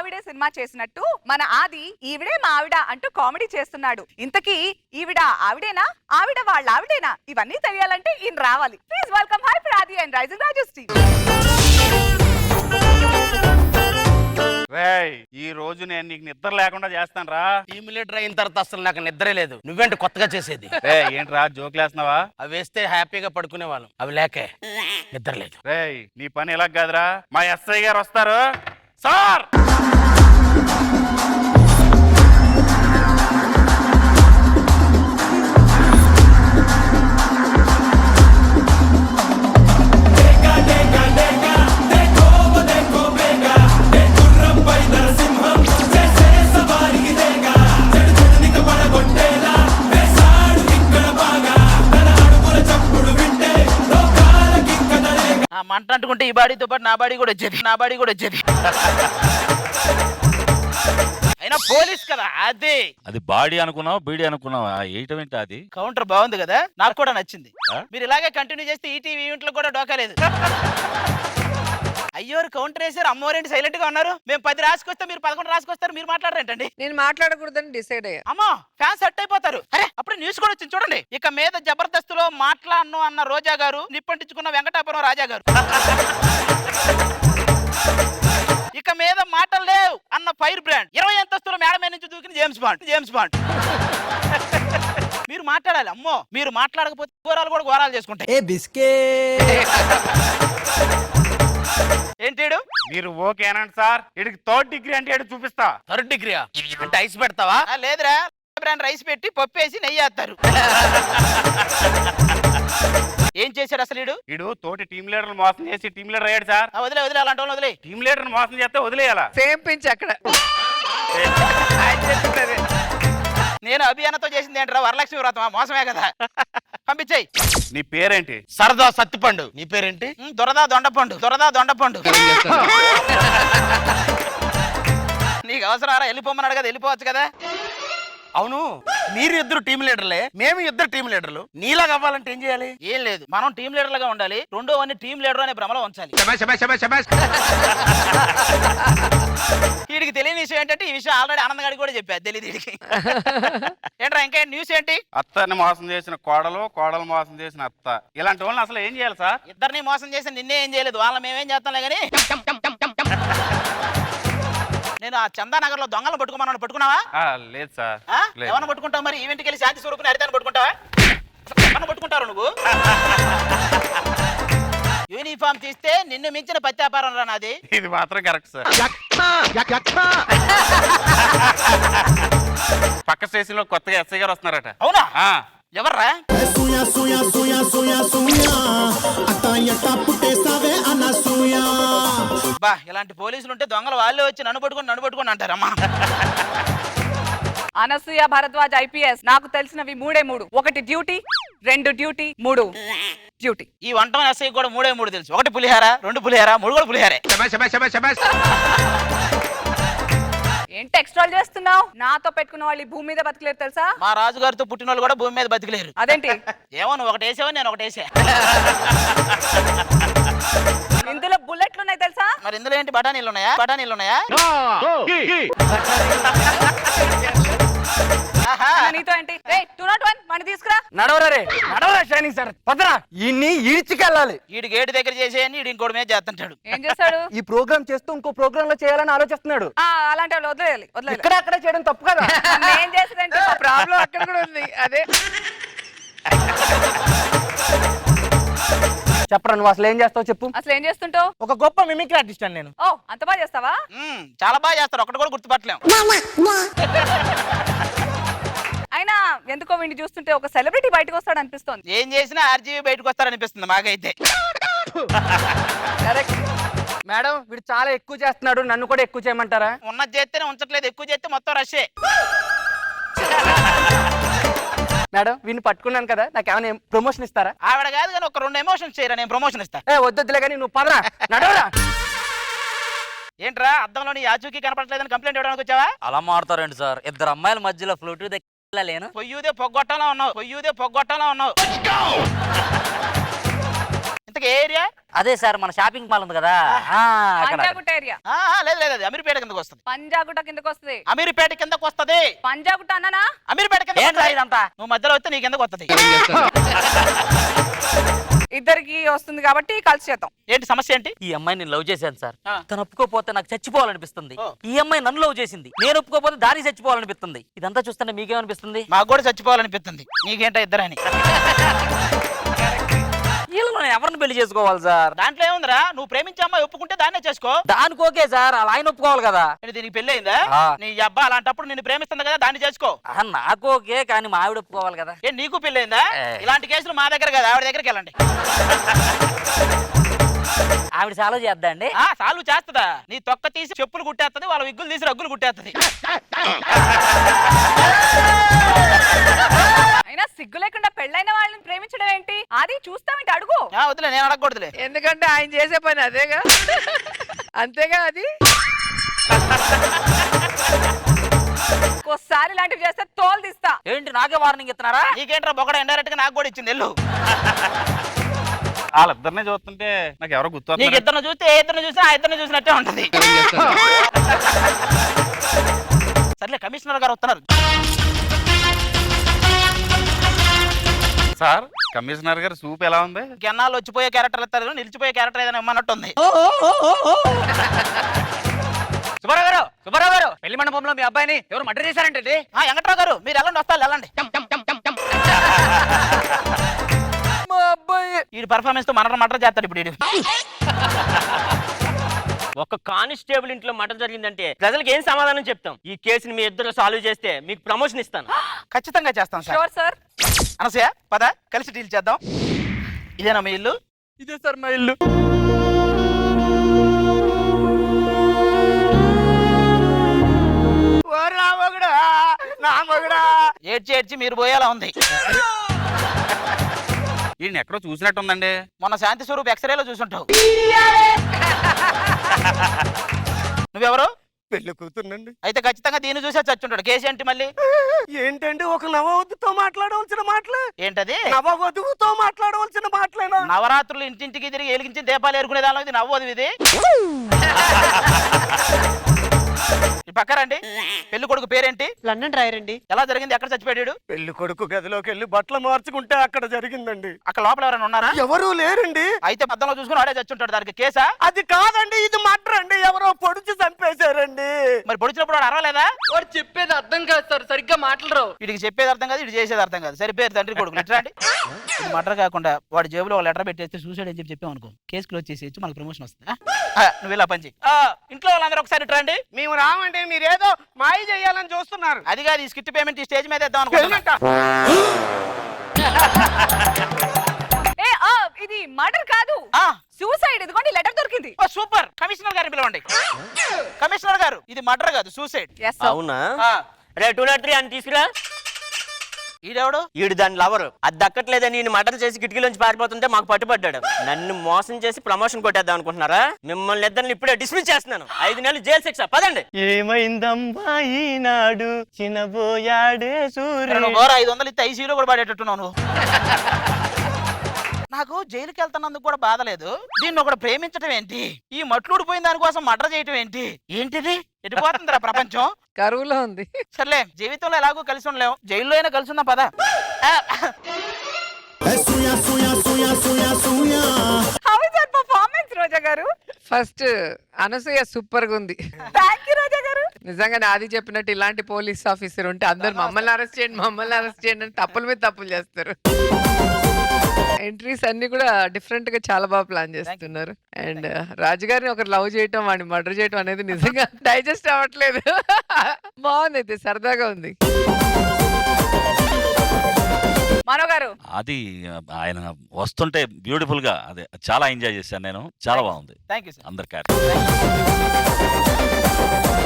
ఆవిడే సినిమా చేసినట్టు మన ఆది ఈవిడే మా ఆవిడ అంటూ కామెడీ చేస్తున్నాడు. ఇంతకీ ఈవిడ ఆవిడేనా, ఆవిడ వాళ్ళ ఆవిడేనా? ఇవన్నీ తెలియాలంటే ఈయన రావాలి. ప్లీజ్ వెల్కమ్ హైపర్ ఆది అండ్ రైజింగ్ రాజశ్రీ. ఈ రోజు నేను నీకు నిద్ర లేకుండా చేస్తాను రా. టీమ్ లీడర్ అయిన తర్వాత అసలు నాకు నిద్రే లేదు. నువ్వేంటి కొత్తగా చేసేది? ఏంట్రా జోకులేస్తున్నావా? అవి వేస్తే హ్యాపీగా పడుకునే వాళ్ళం, అవి లేకే నిద్ర లేదు. నీ పని ఎలా కాదురా, మా ఎస్ఐ గారు వస్తారు. సార్ ఆ మంట అంటుకుంటే ఈ బాడీతో పాటు నా బాడీ కూడా వచ్చేది. అయినా పోలీస్ కదా అది బాడీ అనుకున్నావా బీడీ అనుకున్నావా? ఏయటం ఏంటి? అది కౌంటర్ బాగుంది కదా, నాకు కూడా నచ్చింది. మీరు ఇలాగే కంటిన్యూ చేస్తే ఈటీవీ ఈవెంట్లో కూడా డోకాలేదు. అయ్యోరు కౌంటర్ వేసారు, అమ్మోరేంటి సైలెంట్ గా ఉన్నారు. మేము 10 రాసుకొస్తే మీరు 11 రాసుకొస్తారు, మీరు మాట్లాడరేంటండి? నేను మాట్లాడకూడదని డిసైడ్ అయ్యా. అమ్మో ఫ్యాన్స్ సెట్ అయిపోతారు. అరే అప్పుడు న్యూస్ కూడా వచ్చింది చూడండి. ఇక మీద జబర్దస్త్ లో మాట్లాడను అన్న రోజా గారు, నిప్పంటించుకున్న వెంకటాపురం రాజా గారు. ఇక మీద మాటలు లేవు అన్న ఫైర్ బ్రాండ్, 20 అంతస్తుల మేడ మీద నుంచి దూకిన జేమ్స్ బాండ్. మీరు మాట్లాడాలి. అమ్మో మీరు మాట్లాడకపోతే ఘోరాలు కూడా ఘోరాలు చేసుకుంటాయి. ఏంటి మీరు ఓకేనండి సార్. ఇడికి 3rd డిగ్రీ అంటే ఏడు చూపిస్తా. 3rd డిగ్రీయా అంటే ఐస్ పెడతావా? లేదురా, బ్రాండ్ రైస్ పెట్టి పప్పు వేసి నెయ్యి వేస్తారు. ఏం చేశాడు అసలు ఇడు తోటి టీమ్ లీడర్ మోసం చేసి టీమ్ లీడర్ అయ్యాడు సార్. వదిలే అలాంటి వాళ్ళు వదిలే. టీమ్ లీడర్ మోసం చేస్తే వదిలేయాలా? సేమ్ పించ్ అక్కడ. నేను అభియానతో చేసింది ఏంట్రా, వరలక్ష్మి వ్రతమా? మోసమే కదా. పంపించేయి. నీ పేరేంటి? సరదా సత్తిపండు. నీ పేరేంటి? దొరదా దొండపండు. నీకు అవసరారా? వెళ్ళిపోమన్నాడు కదా, వెళ్ళిపోవచ్చు కదా. అవును, మీరు ఇద్దరు టీం లీడర్లే, మేము ఇద్దరు టీం లీడర్లు. నీలాగా అవ్వాలంటే ఏం చేయాలి? ఏం లేదు, మనం టీం లీడర్లుగా ఉండాలి. రెండో వాడిని టీం లీడర్ అనే భ్రమలో ఉంచాలి. వీడికి తెలియని విషయం ఏంటంటే, ఈ విషయం ఆల్రెడీ ఆనంద్ గారికి కూడా చెప్పా, తెలియదు వీడికి. ఏంట్రా ఇంకా న్యూస్ ఏంటి? అత్తని మోసం చేసిన కోడలు మోసం చేసిన అత్త, ఇలాంటి వాళ్ళని అసలు ఏం చేయాలి సార్? ఇద్దరిని మోసం చేసి నిన్నే ఏం చేయలేదు, వాళ్ళని మేమేం చేస్తాంలే కానీ. నేను ఆ చందానగర్ లో దొంగలను పట్టుకోమన్నాను, పట్టుకున్నావా? లేదు సార్. ఏమన్నా పట్టుకుంటావు మరి? ఈవెంట్కి వెళ్ళి శాంతి స్వరూపుని హరితాన్ని పట్టుకుంటావా? ఏమన్నా పట్టుకుంటారు నువ్వు? యూనిఫామ్ తీస్తే నిన్ను మించిన పత్యాపారం రా నాది. ఇది మాత్రం కరెక్ట్ సార్. పక్క స్టేషన్ లో కొత్తగా ఎస్ఐ గారు వస్తున్నారట. అవునా? ఎవర్రా? బా ఇలాంటి పోలీసులు ఉంటే దొంగలు వాళ్ళే వచ్చి నన్ను పట్టుకొని అంటారమ్మా. అనసూయ భరద్వాజ్ ఐపీఎస్. నాకు తెలిసినవి 3 1 డ్యూటీ, 2 డ్యూటీ, 3 డ్యూటీ. ఈ వంట ఎస్ఐ కూడా 3 తెలుసు. 1 పులిహార, 2 పులిహార, 3 కూడా పులిహారే. ఏంటి ఎక్స్ట్రాల్ చేస్తున్నావు? నాతో పెట్టుకున్న వాళ్ళు ఈ భూమి మీద బతకలేరు తెలుసా? మా రాజుగారితో పుట్టిన వాళ్ళు కూడా భూమి మీద బతకలేరు. అదేంటి? ఏమో నువ్వు ఒకటి వేసావా, నేను ఒకటి వేసా. ఇందులో బుల్లెట్లు ఉన్నాయి తెలుసా? మరి ఇందులో ఏంటి, బఠానీలు ఉన్నాయా? నీతో ఏంటి? 201 మని తీసుకురా. నడవరా షైనింగ్ సార్, పదరా. ఇన్ని ఈడ్చికెళ్ళాలి. ఈడి గేటు దగ్గర చేసేయని ఈడు ఇంకోటి మీద చేస్తుంటాడు. ఏం చేస్తాడు? ఈ ప్రోగ్రామ్ చేస్తూ ఇంకో ప్రోగ్రామ్ లో చేయాలని ఆలోచిస్తున్నాడు. అలాంటి వాళ్ళు వదిలేయాలి. ఇక్కడ అక్కడ చేయడం తప్పు కదా. ఏం చేసేదంటే ప్రాబ్లం అక్కడ కూడా ఉంది. అదే చెప్పరా, నువ్వు అసలు ఏం చేస్తావు చెప్పు. అసలు ఏం చేస్తుంటావు? ఒక గొప్ప మిమిక్రీ ఆర్టిస్ట్ అని నేను. ఓ అంత బాగా చేస్తావా? చాలా బాగా చేస్తారు, ఒకటి కూడా గుర్తుపట్టలేం. అయినా ఎందుకో వీడిని చూస్తుంటే ఒక సెలబ్రిటీ బయటకు వస్తాడు అనిపిస్తోంది. ఏం చేసినా ఆర్జీవీ బయటకు వస్తారనిపిస్తుంది మాకైతే. మేడం వీడు చాలా ఎక్కువ చేస్తున్నాడు, నన్ను కూడా ఎక్కువ చేయమంటారా? ఉన్నది చేస్తేనే ఉంచట్లేదు, ఎక్కువ చేస్తే మొత్తం రష్యే. మేడం వీడిని పట్టుకున్నాను కదా, నాకు ఏమైనా ప్రమోషన్ ఇస్తారా? ఆవిడ కాదు కానీ ఒక 2 ఎమోషన్స్ చేయరా, నేను ప్రమోషన్ ఇస్తా. వద్దులే కానీ నువ్వు పదరా, నడవరా. ఏంట్రా అద్దంలో నీ ఆచూకీ కనపడలేదని కంప్లైంట్ ఇవ్వడానికి వచ్చావా? అలా మాడతారండి సార్, 2 అమ్మాయిల మధ్యలో ఫ్లూట్ లేను. పొయ్యూదే పొగ్గొట్టలా ఉన్నావు. ఇంతకు ఏ ఏరియా? అదే సార్ మన షాపింగ్ మాల్ ఉంది కదా ఆ, అక్కడ. పంజాగుట్ట ఏరియా. లేదు లేదు, అది అమీర్పేట కిందకు వస్తుంది. పంజాగుట్ట కిందకు వస్తుంది. అమీర్పేట కిందకు వస్తుంది. పంజాగుట్ట అన్నానా? అమీర్పేట కింద ఏంట్రా ఇదంతా? నువ్వు మధ్యలో వస్తే నీ కిందకు వస్తుంది. ఇద్దరికి వస్తుంది కాబట్టి కలిసి చేద్దాం. ఏంటి సమస్య ఏంటి? ఈ అమ్మాయి నేను లవ్ చేశాను సార్. ఆ. తను ఒప్పుకోపోతే నాకు చచ్చిపోవాలనిపిస్తుంది. ఓ. ఈ అమ్మాయి నన్ను లవ్ చేసింది, నేను ఒప్పుకోపోతే దానికి చచ్చిపోవాలనిపిస్తుంది. ఇదంతా చూస్తుంటే మీకేమనిపిస్తుంది? మాకు కూడా చచ్చిపోవాలనిపిస్తుంది. నీకేంటో ఇద్దరని. వీళ్ళలో నేను ఎవరిని పెళ్లి చేసుకోవాలి సార్? దాంట్లో ఏముందిరా, నువ్వు ప్రేమించే అమ్మాయి ఒప్పుకుంటే దాన్నే చేసుకో. దానికి ఓకే సార్, అలా ఆయన ఒప్పుకోవాలి కదా. ఏంటి, దీనికి పెళ్లి అయిందా? ఆ. నీ అబ్బా అలాంటప్పుడు నిన్ను ప్రేమిస్తుంది కదా, దాన్ని చేసుకో. నాకు ఓకే, కానీ మా ఆవిడ ఒప్పుకోవాలి కదా. ఏ నీకు పెళ్లి అయిందా? ఏ. ఇలాంటి కేసులు మా దగ్గర కదా, ఆవిడ దగ్గరికి వెళ్ళండి. ఆవిడ చాలా చేద్దా అండి? సాల్వ్ చేస్తుందా? నీ తొక్క తీసి చెప్పులు కుట్టేస్తుంది, వాళ్ళ విగ్గులు తీసి రగ్గులు కుట్టేస్తుంది. అయినా సిగ్గు లేకుండా పెళ్ళైన వాళ్ళని ప్రేమించడం ఏంటి? అది చూస్తామేంటి? అడుగు. వదిలే, నేను అడగకూడదులే. ఎందుకంటే ఆయన చేసే పని అదేగా. అంతేగా అది. ఒక్కోసారి ఇలాంటివి చేస్తే తోలు తీస్తా. ఏంటి నాకే వార్నింగ్ ఇస్తున్నారా? నీకేంట్రా బొకడ ఇండైరెక్ట్ గా నాకు కూడా ఇచ్చింది వెళ్ళు. వాళ్ళిద్దరినే చూస్తుంటే నాకు ఎవరో గుర్తు నీకు ఇద్దరు చూస్తే ఏ ఇద్దరు చూసినా ఆ ఇద్దరిని చూసినట్టే ఉంటది. సర్లే, కమిషనర్ గారు వస్తున్నారు. సార్ కమిషనర్ గారు సూప్ ఎలా ఉంది? కెన్నాళ్ళు వచ్చిపోయే క్యారెక్టర్ ఇస్తారు, నిలిచిపోయే క్యారెక్టర్ ఏదైనా ఇమ్మన్నట్టుంది. సుబ్బారావు గారు పెళ్లి మండపంలో మీ అబ్బాయిని ఎవరు మర్డర్ చేశారంటే? వెంకట్రావు గారు మీరు వెళ్ళండి, వస్తారు వెళ్ళండి. మా అబ్బాయి ఈ పర్ఫార్మెన్స్ తో మర్డర్ చేస్తాడు ఇప్పుడు వీడు. ఒక కానిస్టేబుల్ ఇంట్లో మర్డర్ జరిగిందంటే ప్రజలకు ఏం సమాధానం చెప్తాం? ఈ కేసుని మీ ఇద్దరు సాల్వ్ చేస్తే మీకు ప్రమోషన్ ఇస్తాను. ఖచ్చితంగా చేస్తాం సార్. Sure sir. అనసూయ పద, కలిసి డీల్ చేద్దాం. ఇదేనా మీ ఇల్లు? ఇదే సార్ మా ఇల్లు. ఏడ్చి ఏడ్చి మీరు పోయేలా ఉంది. ఈయన ఎక్కడో చూసినట్టుందండి. మొన్న శాంతి స్వరూప్ ఎక్స్రేలో చూసుంటావు. నువ్వెవరు? పెళ్లి కూతుర్నండి. అయితే ఖచ్చితంగా దీన్ని చూసే చచ్చుంటాడు. కేసు ఏంటి మళ్ళీ? ఏంటండి ఒక నవవధుతో మాట్లాడవలసిన మాటలు? ఏంటది? నవవధువుతో మాట్లాడవలసిన మాటలేనా? నవరాత్రులు ఇంటింటికి తిరిగి ఎలిగించి దీపాలు ఏరుకునే దానిలో ఇది నవ్వదు ఇది. ఈ పక్కరండి. పెళ్లి కొడుకు పేరేంటి? లండన్ డ్రైవర్ అండి. ఎలా జరిగింది? ఎక్కడ చచ్చిపోయాడు? పెళ్లి కొడుకు గదిలోకి వెళ్ళి బట్టలు మార్చుకుంటే అక్కడ జరిగిందండి. అక్కడ లోపల ఎవరైనా ఉన్నారా? ఎవరూ లేరండి. అయితే అద్దంలో చూసుకుని ఆడే చచ్చుంటాడు. దానికి కేసా? అది కాదండి, ఇది మర్డర్ అండి. ఎవరో పొడిచి చంపేశారండి. మరి పొడిచినప్పుడు వాడు అరవలేదా? వాడు చెప్పేది అర్థం కాదు సార్, సరిగ్గా మాట్లాడరు. వీడికి చెప్పేది అర్థం కాదు, ఇటు చేసేది అర్థం కాదు. సరిపోయారు తండ్రి కొడుకు. ఇట్లాంటి ఇది మర్డర్ కాకుండా వాడి జేబులో లెటర్ పెట్టేస్తే సూసైడ్ అని చెప్పామనుకో, కేసు క్లోజ్ చేసేయచ్చు, మనకు ప్రమోషన్ వస్తుంది. నువ్వు ఇలా పని చెయ్యి. ఇంట్లో వాళ్ళందరూ ఒకసారి ఇట్రండి. మేము రామండి, మీరేదో మాయ చేయాలని చూస్తున్నారు. అది కాదు, ఈ స్కిట్ పేమెంట్ ఈ స్టేజ్ మీద ఇద్దాం అనుకుంటున్నా. ఇది మర్డర్ కాదు, సూసైడ్. ఇదిగోండి లెటర్ దొరికింది. సూపర్. కమిషనర్ గారిని పిలవండి. కమిషనర్ గారు, ఇది మర్డర్ కాదు, సూసైడ్. Yes, sir. అవునా? రే 203 అని తీసుకురా. ఈడెవడు? ఈడు దాని లవరు. అది దక్కట్లేదని నేను మర్డర్ చేసి కిటికీలోంచి పారిపోతుంటే మాకు పట్టుబడ్డాడు. నన్ను మోసం చేసి ప్రమోషన్ కొట్టేద్దాం అనుకుంటున్నారా? మిమ్మల్ని ఇద్దరిని ఇప్పుడే డిస్మిస్ చేస్తున్నాను. 5 నెలలు జైలు శిక్ష. పదండి. ఏమైందమ్మా ఈనాడు చినబోయాడే సూర్యుడు. 500 ఇస్తే ఐసీయూలో కూడా పడేటట్టున్నావు నువ్వు. నాకు జైలుకి వెళ్తున్నందుకు కూడా బాధ లేదు. దీన్ని ఒకటి ప్రేమించడం ఏంటి? ఈ మట్లుడిపోయిన దానికోసం మర్డర్ చేయటం ఏంటి? ఏంటిది? ఎటుపోతుందిరా ప్రపంచం? కరువులో ఉంది. సర్లే, జీవితంలో ఎలాగో కలిసి ఉండలేము, జైల్లో అయినా కలిసి ఉందాం పద. How is that performance, రోజా గారు? ఫస్ట్ అనసూయ సూపర్ గా ఉంది. థ్యాంక్ యూ రోజా గారు. నిజంగా నాది చెప్పినట్టు ఇలాంటి పోలీస్ ఆఫీసర్ ఉంటే అందరు మమ్మల్ని అరెస్ట్ చేయండి అని తప్పుల మీద తప్పులు చేస్తారు. ఎంట్రీస్ అన్ని కూడా డిఫరెంట్ గా చాలా బాగా ప్లాన్ చేస్తున్నారు. అండ్ రాజుగారిని ఒకరు లవ్ చేయటం, వాడిని మర్డర్ చేయటం అనేది నిజంగా డైజెస్ట్ అవ్వట్లేదు. బాగుంది, అయితే సరదాగా ఉంది. మనో గారు, అది ఆయన వస్తుంటే బ్యూటిఫుల్ గా అదే చాలా ఎంజాయ్ చేశాను నేను. చాలా బాగుంది. Thank you sir. అందరి